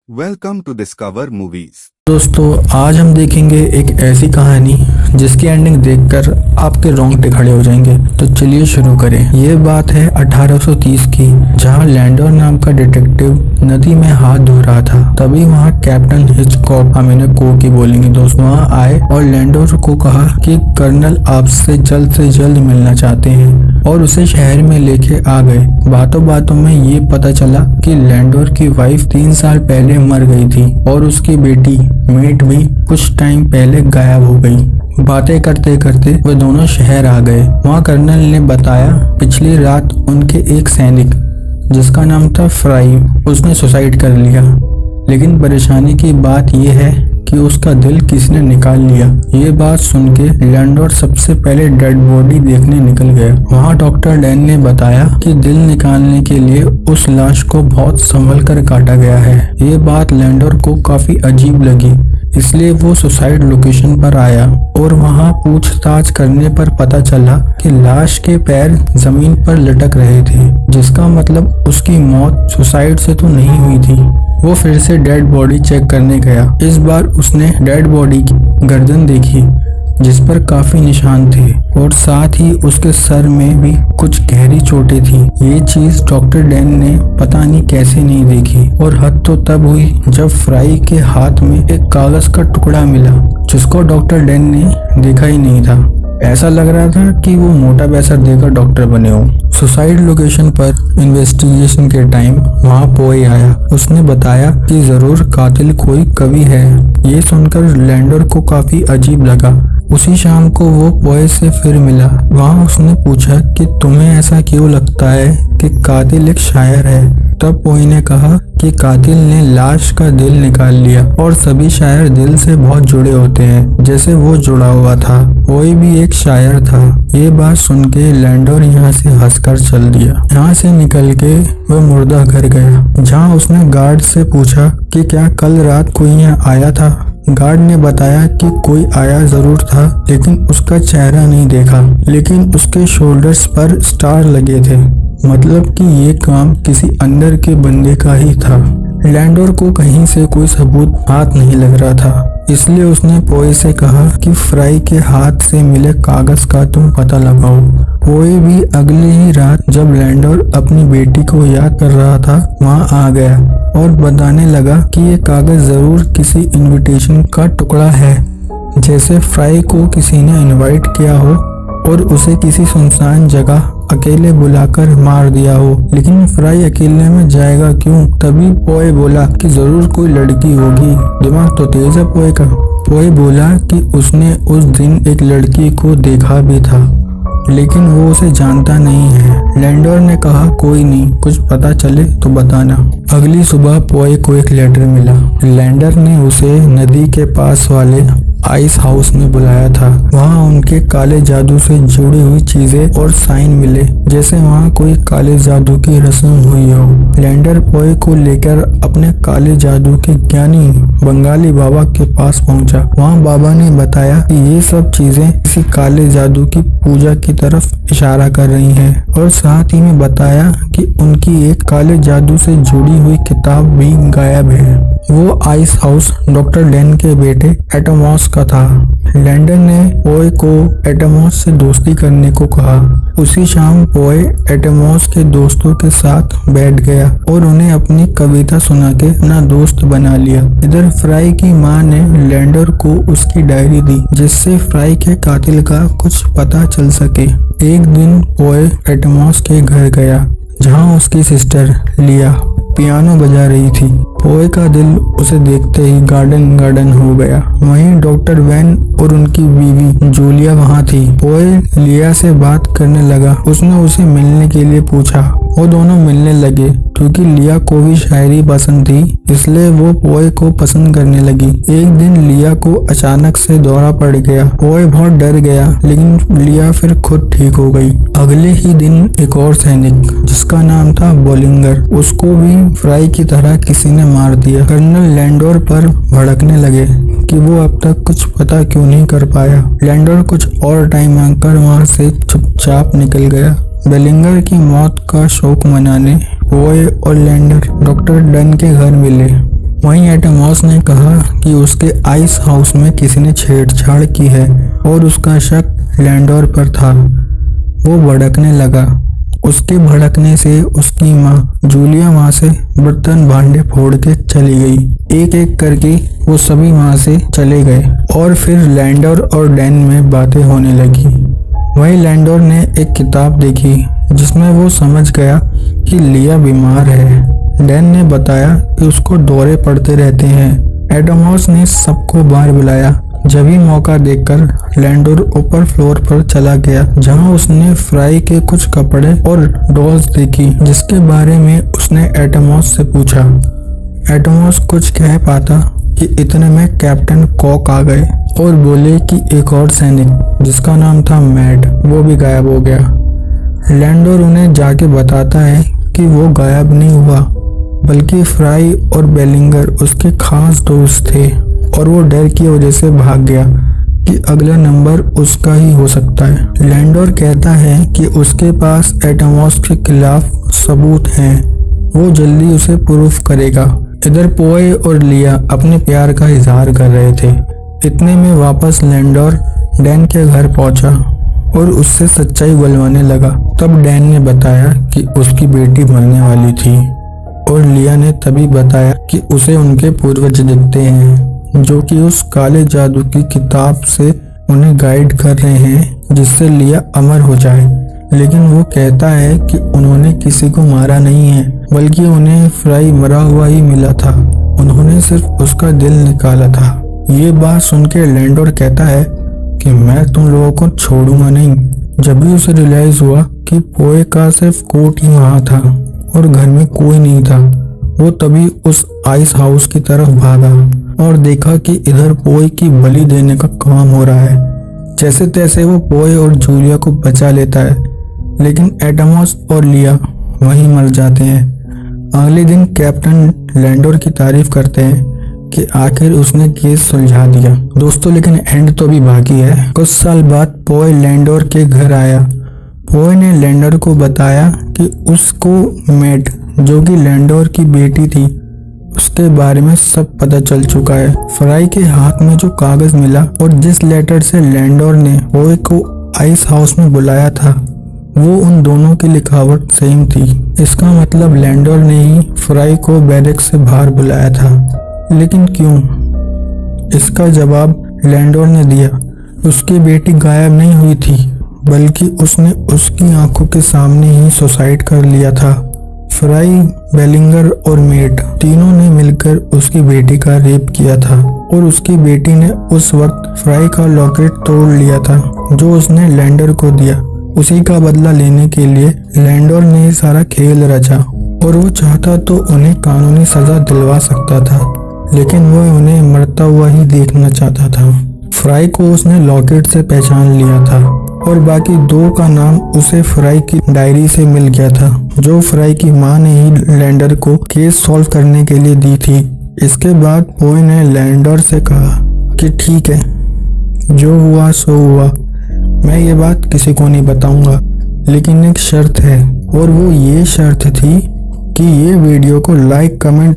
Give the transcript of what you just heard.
Welcome to Discover Movies. दोस्तों आज हम देखेंगे एक ऐसी कहानी जिसकी एंडिंग देखकर आपके रोंगटे खड़े हो जाएंगे। तो चलिए शुरू करें। ये बात है 1830 की, जहां लैंडोर नाम का डिटेक्टिव नदी में हाथ धो रहा था। तभी वहां कैप्टन हिचकॉक, हम इन्हें को बोलेंगे दोस्त, वहां आए और लैंडोर को कहा कि कर्नल आपसे जल्द मिलना चाहते हैं और उसे शहर में लेके आ गए। बातों बातों में ये पता चला कि लैंडोर की वाइफ 3 साल पहले मर गई थी और उसकी बेटी मेट भी कुछ टाइम पहले गायब हो गई। बातें करते करते वे दोनों शहर आ गए। वहाँ कर्नल ने बताया पिछली रात उनके एक सैनिक जिसका नाम था फ्राई, उसने सुसाइड कर लिया। लेकिन परेशानी की बात यह है कि उसका दिल किसी ने निकाल लिया। ये बात सुन के लैंडोर सबसे पहले डेड बॉडी देखने निकल गया। वहाँ डॉक्टर डैन ने बताया कि दिल निकालने के लिए उस लाश को बहुत संभल कर काटा गया है। ये बात लैंडोर को काफी अजीब लगी, इसलिए वो सुसाइड लोकेशन पर आया और वहाँ पूछताछ करने पर पता चला कि लाश के पैर जमीन पर लटक रहे थे, जिसका मतलब उसकी मौत सुसाइड से तो नहीं हुई थी। वो फिर से डेड बॉडी चेक करने गया। इस बार उसने डेड बॉडी की गर्दन देखी जिस पर काफी निशान थे और साथ ही उसके सर में भी कुछ गहरी चोटें थी। ये चीज डॉक्टर डैन ने पता नहीं कैसे नहीं देखी और हद तो तब हुई जब फ्राई के हाथ में एक कागज का टुकड़ा मिला जिसको डॉक्टर डैन ने देखा ही नहीं था। ऐसा लग रहा था कि वो मोटा पैसा देकर डॉक्टर बने हो। सुसाइड लोकेशन पर इन्वेस्टिगेशन के टाइम वहाँ पोए आया। उसने बताया कि जरूर कातिल कोई कवि है। ये सुनकर लैंडोर को काफी अजीब लगा। उसी शाम को वो पोए से फिर मिला। वहाँ उसने पूछा कि तुम्हें ऐसा क्यों लगता है कि कातिल एक शायर है। तब पोए ने कहा कि कातिल ने लाश का दिल निकाल लिया और सभी शायर दिल से बहुत जुड़े होते हैं, जैसे वो जुड़ा हुआ था। पोए भी एक शायर था। ये बात सुन के लैंडोर यहाँ से हंसकर चल दिया। यहाँ से निकल के वह मुर्दा घर गया, जहाँ उसने गार्ड से पूछा कि क्या कल रात कोई यहाँ आया था। गार्ड ने बताया कि कोई आया जरूर था, लेकिन उसका चेहरा नहीं देखा, लेकिन उसके शोल्डर्स पर स्टार लगे थे, मतलब कि ये काम किसी अंदर के बंदे का ही था। लैंडोर को कहीं से कोई सबूत हाथ नहीं लग रहा था, इसलिए उसने पोए से कहा कि फ्राई के हाथ से मिले कागज का तुम पता लगाओ। पोए भी अगले ही रात जब लैंडोर अपनी बेटी को याद कर रहा था वहाँ आ गया और बताने लगा कि ये कागज जरूर किसी इनविटेशन का टुकड़ा है, जैसे फ्राई को किसी ने इनवाइट किया हो और उसे किसी सुनसान जगह अकेले बुलाकर मार दिया हो। लेकिन फ्राई अकेले में जाएगा क्यों? तभी पोए बोला कि जरूर कोई लड़की होगी। दिमाग तो तेज है पोए का। पोए बोला कि उसने उस दिन एक लड़की को देखा भी था, लेकिन वो उसे जानता नहीं है। लैंडोर ने कहा कोई नहीं, कुछ पता चले तो बताना। अगली सुबह पोए को एक लेटर मिला। लैंडर ने उसे नदी के पास वाले आइस हाउस में बुलाया था। वहाँ उनके काले जादू से जुड़ी हुई चीजें और साइन मिले, जैसे वहाँ कोई काले जादू की रस्म हुई हो। लैंडर पोए को लेकर अपने काले जादू के ज्ञानी बंगाली बाबा के पास पहुँचा। वहाँ बाबा ने बताया कि ये सब चीजें किसी काले जादू की पूजा की तरफ इशारा कर रही हैं और साथ ही में बताया कि उनकी एक काले जादू से जुड़ी हुई किताब भी गायब है। वो आइस हाउस डॉक्टर डैन के बेटे एटमॉस का था। लैंडर ने पोए को एटमॉस से दोस्ती करने को कहा। उसी शाम पोए एटमॉस के दोस्तों के साथ बैठ गया और उन्हें अपनी कविता सुना के अपना दोस्त बना लिया। इधर फ्राई की माँ ने लैंडर को उसकी डायरी दी, जिससे फ्राई के कातिल का कुछ पता चल सके। एक दिन पोए एटमॉस के घर गया, जहाँ उसकी सिस्टर लिया पियानो बजा रही थी। पोए का दिल उसे देखते ही गार्डन हो गया। वहीं डॉक्टर वैन और उनकी बीवी जूलिया वहाँ थी। पोए लिया से बात करने लगा। उसने उसे मिलने के लिए पूछा। वो दोनों मिलने लगे। क्योंकि लिया को भी शायरी पसंद थी, इसलिए वो पोए को पसंद करने लगी। एक दिन लिया को अचानक से दौरा पड़ गया। पोए बहुत डर गया, लेकिन लिया फिर खुद ठीक हो गई। अगले ही दिन एक और सैनिक जिसका नाम था बोलिंगर, उसको भी फ्राई की तरह किसी ने मार दिया। कर्नल लैंडोर पर भड़कने लगे कि वो अब तक कुछ पता क्यों नहीं कर पाया। लैंडोर कुछ और टाइम मांगकर वहाँ से चुपचाप निकल गया। बेलिंगर की मौत का शोक मनाने पोए और लैंडर डॉक्टर डन के घर मिले। वहीं एटमॉस ने कहा कि उसके आइस हाउस में किसी ने छेड़छाड़ की है और उसका शक लैंडोर पर था। वो भड़कने लगा। उसके भड़कने से उसकी माँ जूलिया वहाँ से बर्तन भांडे फोड़ के चली गई। एक एक करके वो सभी वहाँ से चले गए और फिर लैंडोर और डैन में बातें होने लगी। वहीं लैंडोर ने एक किताब देखी जिसमें वो समझ गया कि लिया बीमार है। डैन ने बताया कि उसको दौरे पड़ते रहते हैं। एटमॉस ने सबको बाहर बुलाया। जब ही मौका देखकर लैंडोर ऊपर फ्लोर पर चला गया जहां उसने फ्राई के कुछ कपड़े और डॉल्स देखी जिसके बारे में उसने एटमॉस से पूछा। एटमॉस कुछ कह पाता कि इतने में कैप्टन कॉक आ गए और बोले कि एक और सैनिक जिसका नाम था मैड वो भी गायब हो गया। लैंडोर उन्हें जाके बताता है कि वो गायब नहीं हुआ बल्कि फ्राई और बेलिंगर उसके खास दोस्त थे और वो डर की वजह से भाग गया कि अगला नंबर उसका ही हो सकता है। लैंडोर कहता है कि उसके पास एटमॉस के खिलाफ सबूत हैं, वो जल्दी उसे प्रूफ करेगा। इधर पोए और लिया अपने प्यार का इजहार कर रहे थे। इतने में वापस लैंडोर डैन के घर पहुंचा और उससे सच्चाई बुलवाने लगा। तब डैन ने बताया कि उसकी बेटी मरने वाली थी और लिया ने तभी बताया कि उसे उनके पूर्वज दिखते हैं जो कि उस काले जादू की किताब से उन्हें गाइड कर रहे हैं जिससे लिया अमर हो जाए। लेकिन वो कहता है कि उन्होंने किसी को मारा नहीं है बल्कि उन्हें फ्राई मरा हुआ ही मिला था, उन्होंने सिर्फ उसका दिल निकाला था। ये बात सुनकर लैंडोर कहता है कि मैं तुम लोगों को छोड़ूंगा नहीं। जब भी उसे रियलाइज हुआ कि पोए का सिर्फ कोट ही वहाँ था और घर में कोई नहीं था, वो तभी उस आइस हाउस की तरफ भागा और देखा कि इधर पोए की बलि देने का काम हो रहा है। जैसे तैसे वो पोए और जूलिया को बचा लेता है लेकिन एटमॉस और लिया वहीं मर जाते हैं। अगले दिन कैप्टन लैंडोर की तारीफ करते हैं कि आखिर उसने केस सुलझा दिया। दोस्तों लेकिन एंड तो भी बाकी है। कुछ साल बाद पोए लैंडोर के घर आया। पोए ने लैंडोर को बताया कि उसको मैट जो कि लैंडोर की बेटी थी उसके बारे में सब पता चल चुका है। फ्राई के हाथ में जो कागज मिला और जिस लेटर से लैंडोर ने पोए को आइस हाउस में बुलाया था वो उन दोनों की लिखावट सेम थी। इसका मतलब लैंडोर ने ही फ्राई को बैरक से बाहर बुलाया था। लेकिन क्यों? इसका जवाब लैंडोर ने दिया। उसकी बेटी गायब नहीं हुई थी बल्कि उसने उसकी आंखों के सामने ही सुसाइड कर लिया था। फ्राई, बेलिंगर और मेट तीनों ने मिलकर उसकी बेटी का रेप किया था और उसकी बेटी ने उस वक्त फ्राई का लॉकेट तोड़ लिया था जो उसने लैंडोर को दिया। उसी का बदला लेने के लिए लैंडोर ने ये सारा खेल रचा और वो चाहता तो उन्हें कानूनी सजा दिलवा सकता था लेकिन वो उन्हें मरता हुआ ही देखना चाहता था। फ्राई को उसने लॉकेट से पहचान लिया था और बाकी दो का नाम उसे फ्राई की डायरी से मिल गया था जो फ्राई की मां ने ही लैंडोर को केस सॉल्व करने के लिए दी थी। इसके बाद पोए ने लैंडोर से कहा कि ठीक है, जो हुआ सो हुआ, मैं ये बात किसी को नहीं बताऊंगा लेकिन एक शर्त है और वो ये शर्त थी कि ये वीडियो को लाइक, कमेंट